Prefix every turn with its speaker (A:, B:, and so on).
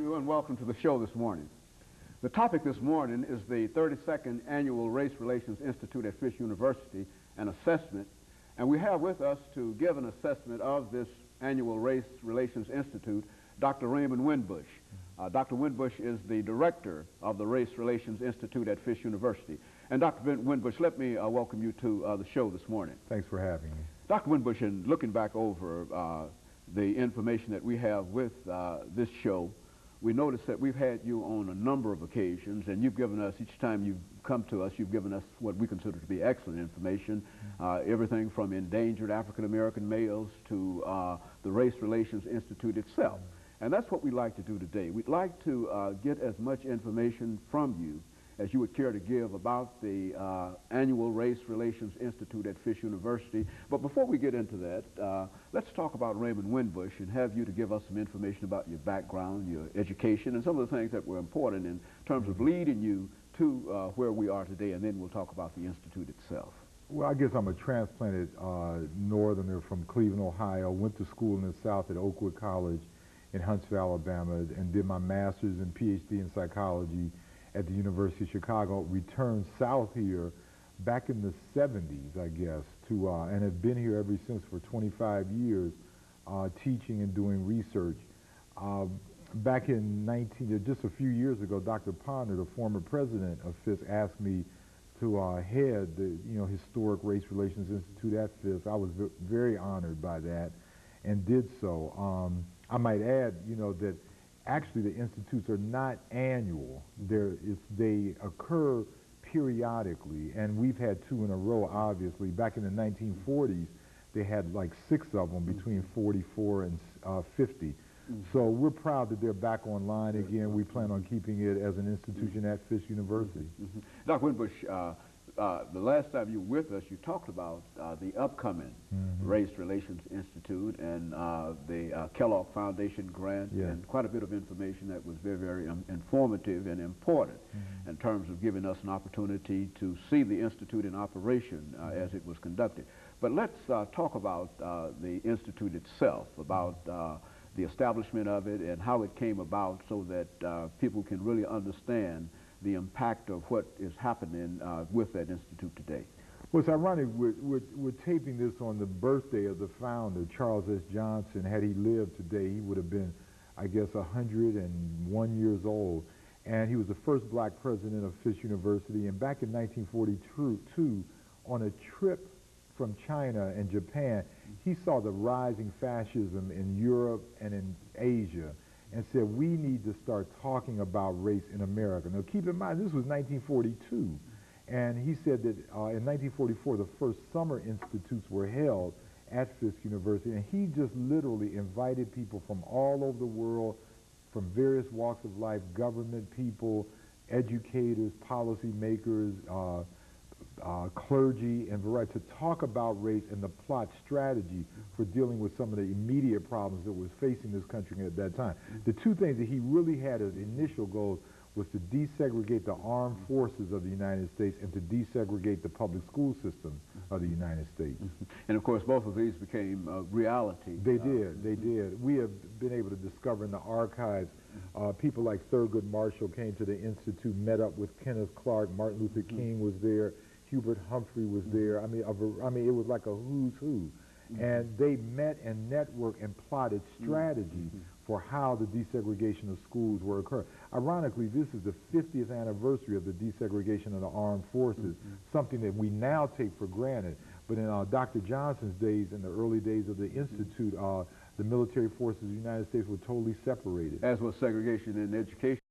A: you and welcome to the show this morning. The topic this morning is the 32nd Annual Race Relations Institute at Fisk University, an assessment. And we have with us to give an assessment of this Annual Race Relations Institute, Dr. RWinbush. Dr. Winbush is the director of the Race Relations Institute at Fisk University. And Dr. Winbush, let me welcome you to the show this morning.
B: Thanks for having me.
A: Dr. Winbush, in looking back over the information that we have with this show, we noticed that we've had you on a number of occasions, and you've given us, each time you've come to us, you've given us what we consider to be excellent information, everything from endangered African-American males to the Race Relations Institute itself. And that's what we'd like to do today. We'd like to get as much information from you as you would care to give about the Annual Race Relations Institute at Fisk University. But before we get into that, let's talk about RWinbush and have you to give us some information about your background, your education, and some of the things that were important in terms of leading you to where we are today, and then we'll talk about the Institute itself.
B: Well, I guess I'm a transplanted northerner from Cleveland, Ohio. Went to school in the South at Oakwood College in Huntsville, Alabama, and did my master's and PhD in psychology at the University of Chicago. Returned south here back in the 70s, I guess, to and have been here ever since for 25 years, teaching and doing research. Back in just a few years ago, Dr. Ponder, the former president of Fisk, asked me to head the Historic Race Relations Institute at Fisk. I was very honored by that and did so. I might add, that actually the institutes are not annual. They occur periodically, and we've had two in a row, obviously. Back in the 1940s, they had like 6 of them between 44 and 50. So we're proud that they're back online again. We plan on keeping it as an institution at Fisk University.
A: Dr. Winbush, the last time you were with us, you talked about the upcoming Race Relations Institute and the Kellogg Foundation grant, and quite a bit of information that was very, very informative and important in terms of giving us an opportunity to see the Institute in operation as it was conducted. But let's talk about the Institute itself, about the establishment of it and how it came about so that people can really understand the impact of what is happening with that institute today.
B: Well, it's ironic, we're taping this on the birthday of the founder, Charles S. Johnson. Had he lived today, he would have been, I guess, 101 years old. And he was the first black president of Fisk University. And back in 1942, on a trip from China and Japan, he saw the rising fascism in Europe and in Asia, and said, we need to start talking about race in America. Now keep in mind, this was 1942, and he said that in 1944 the first summer institutes were held at Fisk University, and he just literally invited people from all over the world, from various walks of life, government people, educators, policymakers, clergy, and variety, to talk about race and the plot strategy for dealing with some of the immediate problems that was facing this country at that time. The two things that he really had as initial goals was to desegregate the armed forces of the United States and to desegregate the public school systems of the United States.
A: And of course, both of these became reality.
B: They did. We have been able to discover in the archives, people like Thurgood Marshall came to the Institute, met up with Kenneth Clark, Martin Luther King was there, Hubert Humphrey was there. I mean, it was like a who's who. And they met and networked and plotted strategy for how the desegregation of schools were occurring. Ironically, this is the 50th anniversary of the desegregation of the armed forces, something that we now take for granted. But in Dr. Johnson's days, in the early days of the Institute, the military forces of the United States were totally separated.
A: As was segregation in education.